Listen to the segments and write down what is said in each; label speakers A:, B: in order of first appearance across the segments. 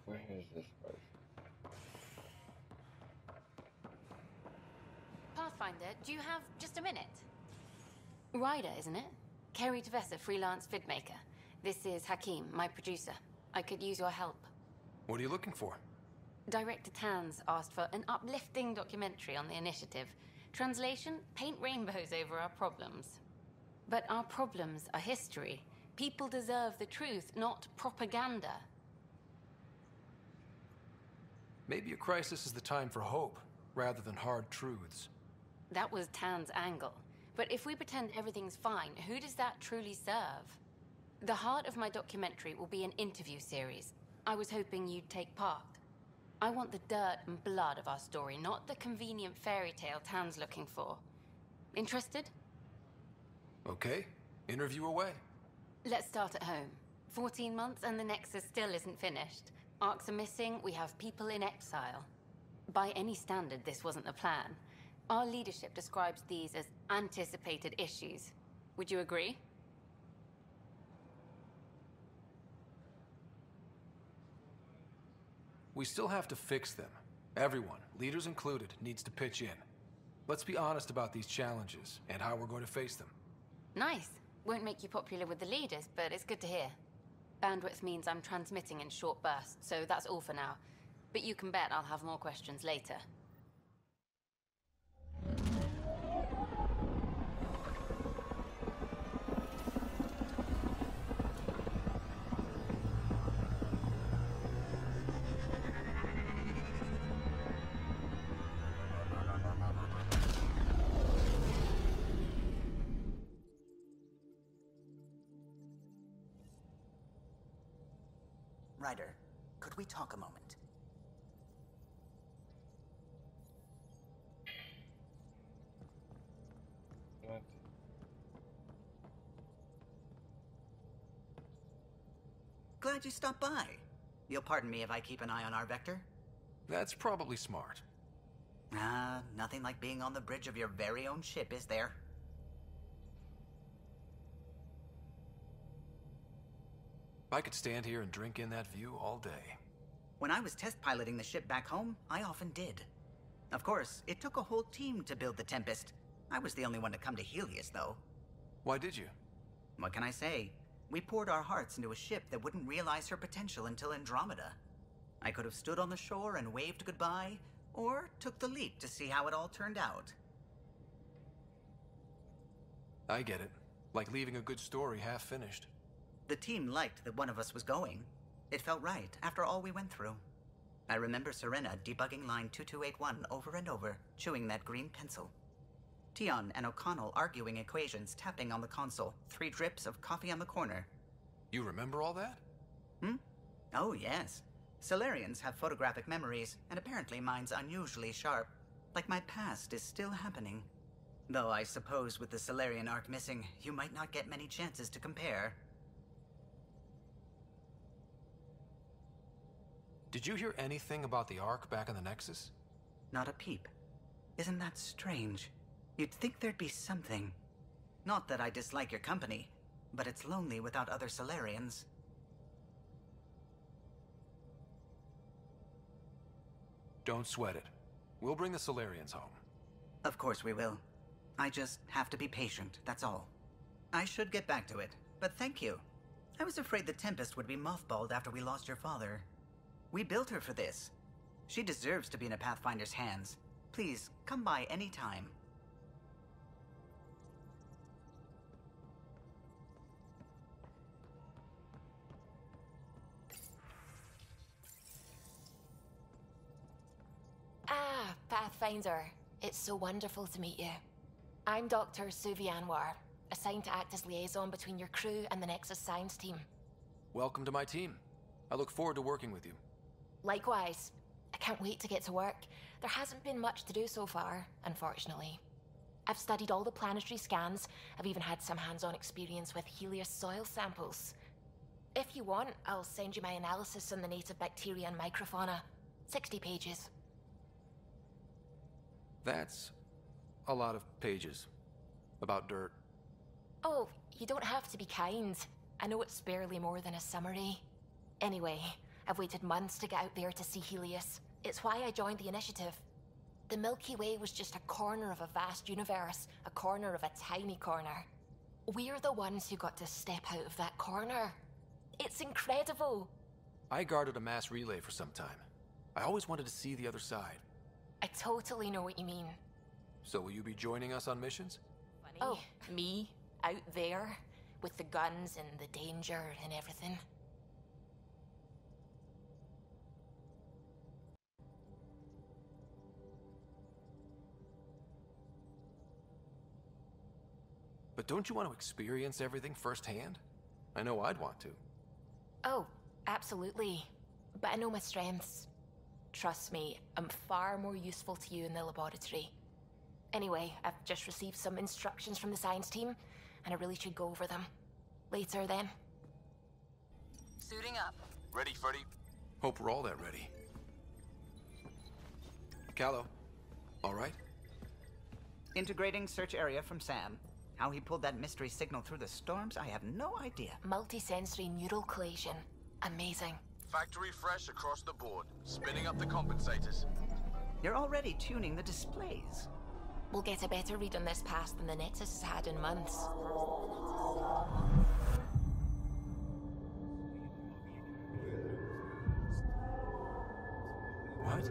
A: Where is this place?
B: Pathfinder, do you have just a minute? Ryder, isn't it? Kerry Tavessa, freelance vidmaker. This is Hakim, my producer. I could use your help.
C: What are you looking for?
B: Director Tans asked for an uplifting documentary on the initiative. Translation, paint rainbows over our problems. But our problems are history. People deserve the truth, not propaganda.
C: Maybe a crisis is the time for hope, rather than hard truths.
B: That was Tan's angle. But if we pretend everything's fine, who does that truly serve? The heart of my documentary will be an interview series. I was hoping you'd take part. I want the dirt and blood of our story, not the convenient fairy tale Tan's looking for. Interested?
C: Okay, interview away.
B: Let's start at home. 14 months and the Nexus still isn't finished. Arcs are missing, we have people in exile. By any standard, this wasn't the plan. Our leadership describes these as anticipated issues. Would you agree?
C: We still have to fix them. Everyone, leaders included, needs to pitch in. Let's be honest about these challenges and how we're going to face them.
B: Nice. Won't make you popular with the leaders, but it's good to hear. Bandwidth means I'm transmitting in short bursts, so that's all for now. But you can bet I'll have more questions later.
D: Ryder, could we talk a moment?
A: What?
D: Glad you stopped by. You'll pardon me if I keep an eye on our vector?
C: That's probably smart.
D: Nothing like being on the bridge of your very own ship, is there?
C: I could stand here and drink in that view all day.
D: When I was test piloting the ship back home, I often did. Of course, it took a whole team to build the Tempest. I was the only one to come to Helios, though.
C: Why did you?
D: What can I say? We poured our hearts into a ship that wouldn't realize her potential until Andromeda. I could have stood on the shore and waved goodbye, or took the leap to see how it all turned out.
C: I get it. Like leaving a good story half finished.
D: The team liked that one of us was going. It felt right after all we went through. I remember Serena debugging line 2281 over and over, chewing that green pencil. Tion and O'Connell arguing equations, tapping on the console, 3 drips of coffee on the corner.
C: You remember all that?
D: Oh, yes. Solarians have photographic memories, and apparently mine's unusually sharp. Like my past is still happening. Though I suppose with the Solarian arc missing, you might not get many chances to compare.
C: Did you hear anything about the Ark back in the Nexus?
D: Not a peep. Isn't that strange? You'd think there'd be something. Not that I dislike your company, but it's lonely without other Solarians.
C: Don't sweat it. We'll bring the Solarians home.
D: Of course we will. I just have to be patient, that's all. I should get back to it, but thank you. I was afraid the Tempest would be mothballed after we lost your father. We built her for this. She deserves to be in a Pathfinder's hands. Please, come by any time.
E: Ah, Pathfinder. It's so wonderful to meet you. I'm Dr. Suvi Anwar, assigned to act as liaison between your crew and the Nexus Science team.
C: Welcome to my team. I look forward to working with you.
E: Likewise. I can't wait to get to work. There hasn't been much to do so far, unfortunately. I've studied all the planetary scans. I've even had some hands-on experience with Helios soil samples. If you want, I'll send you my analysis on the native bacteria and microfauna. 60 pages.
C: That's a lot of pages. About dirt.
E: Oh, you don't have to be kind. I know it's barely more than a summary. Anyway, I've waited months to get out there to see Helios. It's why I joined the initiative. The Milky Way was just a corner of a vast universe, a corner of a tiny corner. We're the ones who got to step out of that corner. It's incredible.
C: I guarded a mass relay for some time. I always wanted to see the other side.
E: I totally know what you mean.
C: So will you be joining us on missions?
E: Funny. Oh, me? Out there? With the guns and the danger and everything?
C: But don't you want to experience everything firsthand? I know I'd want to.
E: Oh, absolutely. But I know my strengths. Trust me, I'm far more useful to you in the laboratory. Anyway, I've just received some instructions from the science team, and I really should go over them. Later, then.
B: Suiting up.
A: Ready, Freddy?
C: Hope we're all that ready. Callow, all right?
D: Integrating search area from Sam. How he pulled that mystery signal through the storms, I have no idea.
E: Multisensory neural collation. Amazing.
A: Factory fresh across the board. Spinning up the compensators.
D: You're already tuning the displays.
E: We'll get a better read on this pass than the Nexus has had in months.
C: What?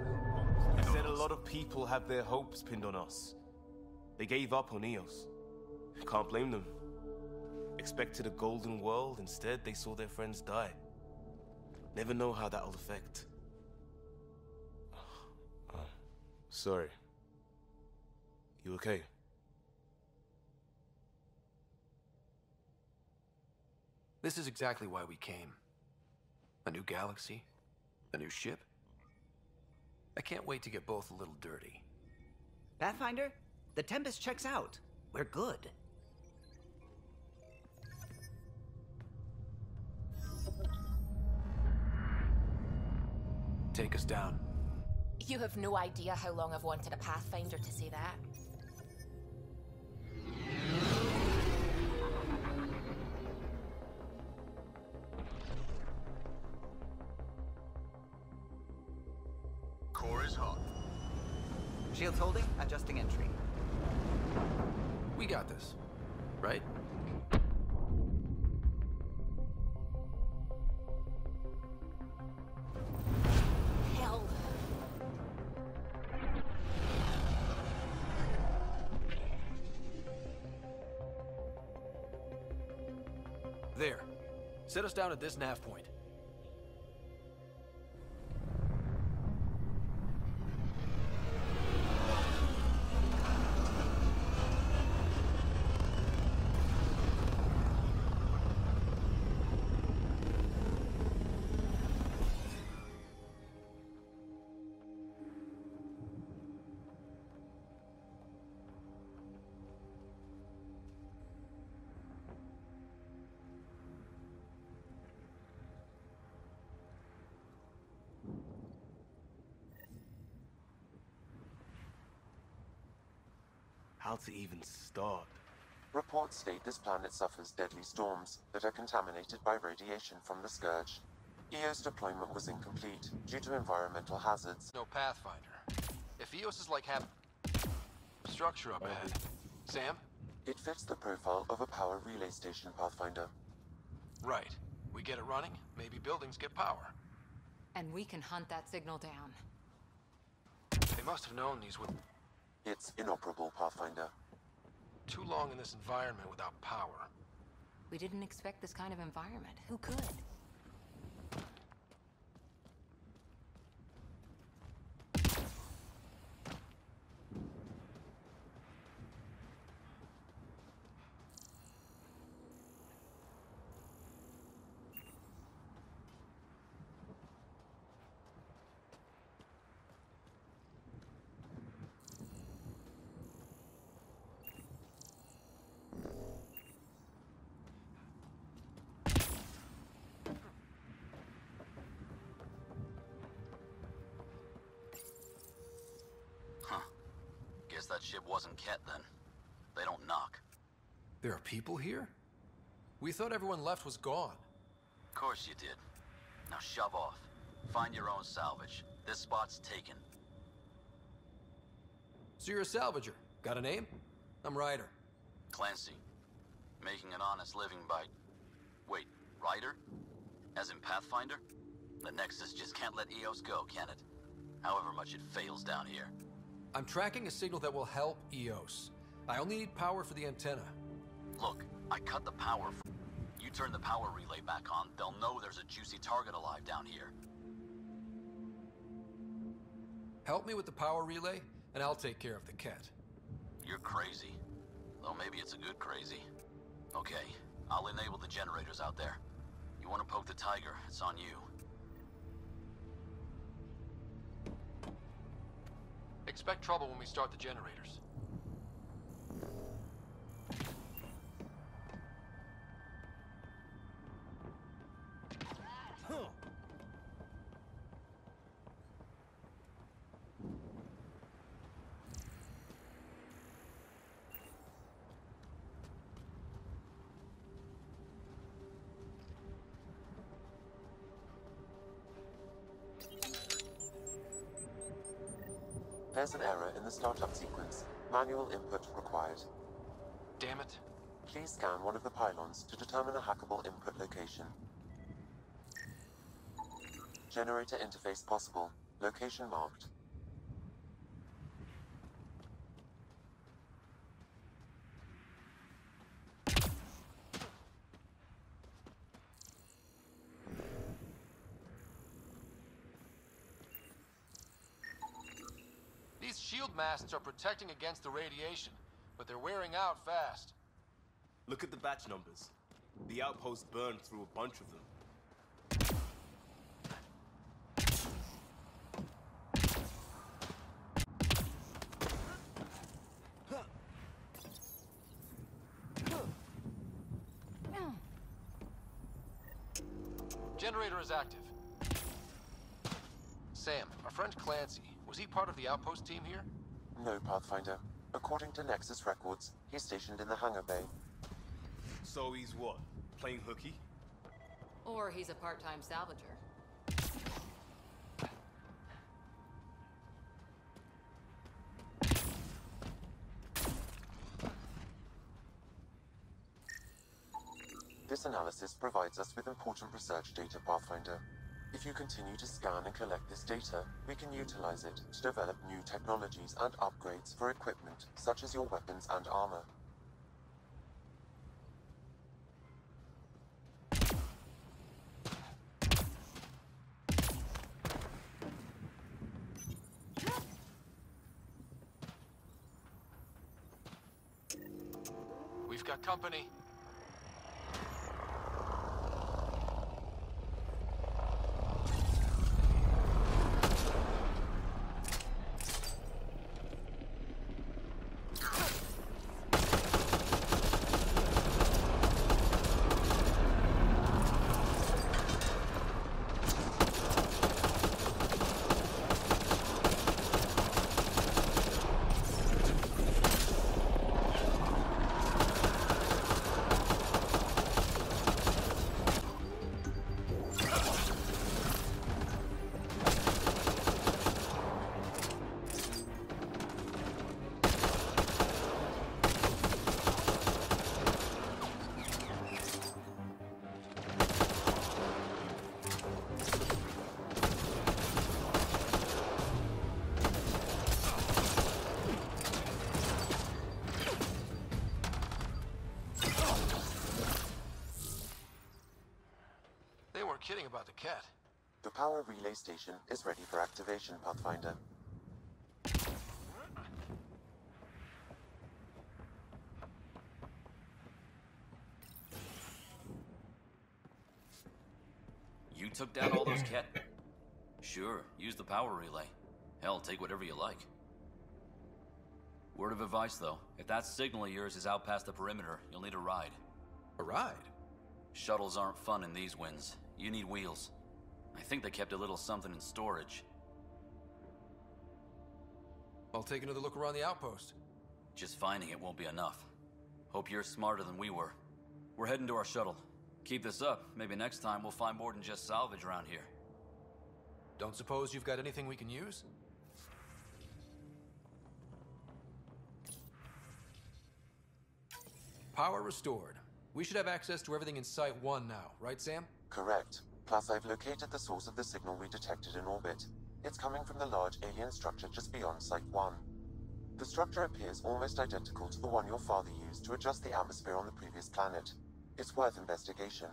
F: I said a lot of people have their hopes pinned on us. They gave up on Eos. Can't blame them. Expected a golden world, instead they saw their friends die. Never know how that'll affect. Sorry. You okay?
C: This is exactly why we came. A new galaxy, a new ship. I can't wait to get both a little dirty.
D: Pathfinder, the Tempest checks out. We're good.
C: Take us down.
E: You have no idea how long I've wanted a Pathfinder to say that.
A: Core is hot.
D: Shields holding, adjusting entry.
C: We got this, right?
E: Hell.
C: There. Set us down at this nav point.
F: How to even start?
G: Reports state this planet suffers deadly storms that are contaminated by radiation from the Scourge. EO's deployment was incomplete due to environmental hazards.
C: No Pathfinder. If EOS is like half structure up ahead. Sam?
G: It fits the profile of a power relay station, Pathfinder.
C: Right. We get it running, maybe buildings get power.
B: And we can hunt that signal down.
C: They must have known these would...
G: It's inoperable, Pathfinder.
C: Too long in this environment without power.
B: We didn't expect this kind of environment. Who could?
H: Guess that ship wasn't Ket then. They don't knock.
C: There are people here? We thought everyone left was gone.
H: Of course you did. Now shove off. Find your own salvage. This spot's taken.
C: So you're a salvager. Got a name? I'm Ryder.
H: Clancy. Making an honest living by... Wait, Ryder? As in Pathfinder? The Nexus just can't let EOS go, can it? However much it fails down here.
C: I'm tracking a signal that will help EOS. I only need power for the antenna.
H: Look, I cut the power. You turn the power relay back on, they'll know there's a juicy target alive down here.
C: Help me with the power relay, and I'll take care of the cat.
H: You're crazy. Though maybe it's a good crazy. Okay, I'll enable the generators out there. You want to poke the tiger, it's on you.
C: Expect trouble when we start the generators.
G: There's an error in the startup sequence. Manual input required.
C: Damn it.
G: Please scan one of the pylons to determine a hackable input location. Generator interface possible. Location marked.
C: These shield masts are protecting against the radiation, but they're wearing out fast.
F: Look at the batch numbers. The outpost burned through a bunch of them.
C: Generator is active. Sam, our friend Clancy, was he part of the outpost team here?
G: No, Pathfinder. According to Nexus records, he's stationed in the hangar bay.
F: So he's what? Playing hooky?
B: Or he's a part-time salvager.
G: This analysis provides us with important research data, Pathfinder. If you continue to scan and collect this data, we can utilize it to develop new technologies and upgrades for equipment, such as your weapons and armor.
C: We've got company. Kidding about the cat.
G: The power relay station is ready for activation, Pathfinder.
H: You took down all those cat... Sure, use the power relay. Hell, take whatever you like. Word of advice, though. If that signal of yours is out past the perimeter, you'll need a ride.
C: A ride?
H: Shuttles aren't fun in these winds. You need wheels. I think they kept a little something in storage.
C: I'll take another look around the outpost.
H: Just finding it won't be enough. Hope you're smarter than we were. We're heading to our shuttle. Keep this up. Maybe next time we'll find more than just salvage around here.
C: Don't suppose you've got anything we can use? Power restored. We should have access to everything in Site 1 now, right, Sam?
G: Correct. Plus, I've located the source of the signal we detected in orbit. It's coming from the large alien structure just beyond Site 1. The structure appears almost identical to the one your father used to adjust the atmosphere on the previous planet. It's worth investigation.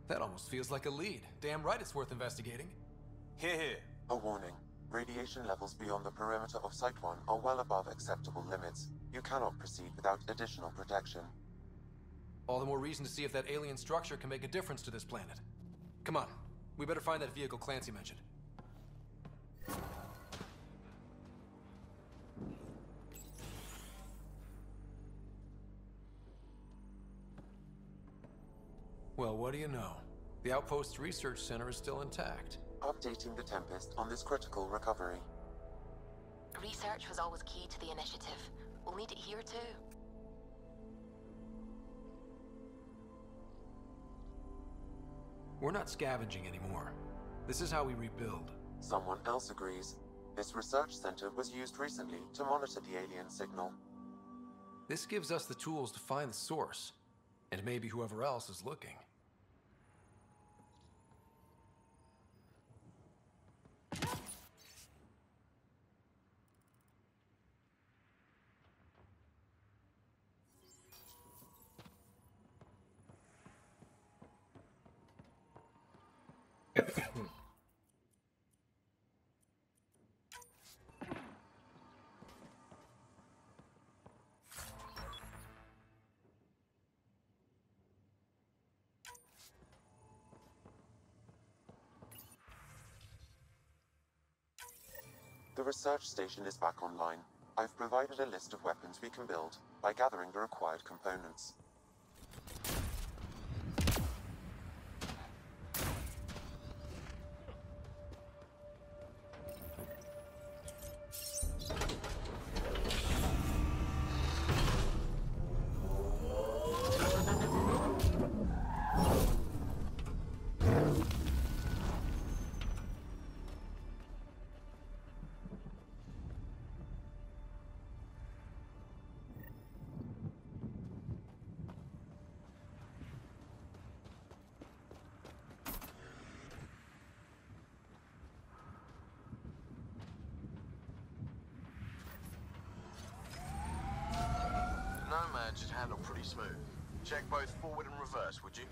C: That almost feels like a lead. Damn right it's worth investigating.
F: Here.
G: A warning. Radiation levels beyond the perimeter of Site 1 are well above acceptable limits. You cannot proceed without additional protection.
C: All the more reason to see if that alien structure can make a difference to this planet. Come on, we better find that vehicle Clancy mentioned. Well, what do you know? The Outpost's research center is still intact.
G: Updating the Tempest on this critical recovery.
E: Research was always key to the initiative. We'll need it here too.
C: We're not scavenging anymore. This is how we rebuild.
G: Someone else agrees. This research center was used recently to monitor the alien signal.
C: This gives us the tools to find the source, and maybe whoever else is looking.
G: The research station is back online. I've provided a list of weapons we can build by gathering the required components.
A: Nomad should handle pretty smooth. Check both forward and reverse, would you?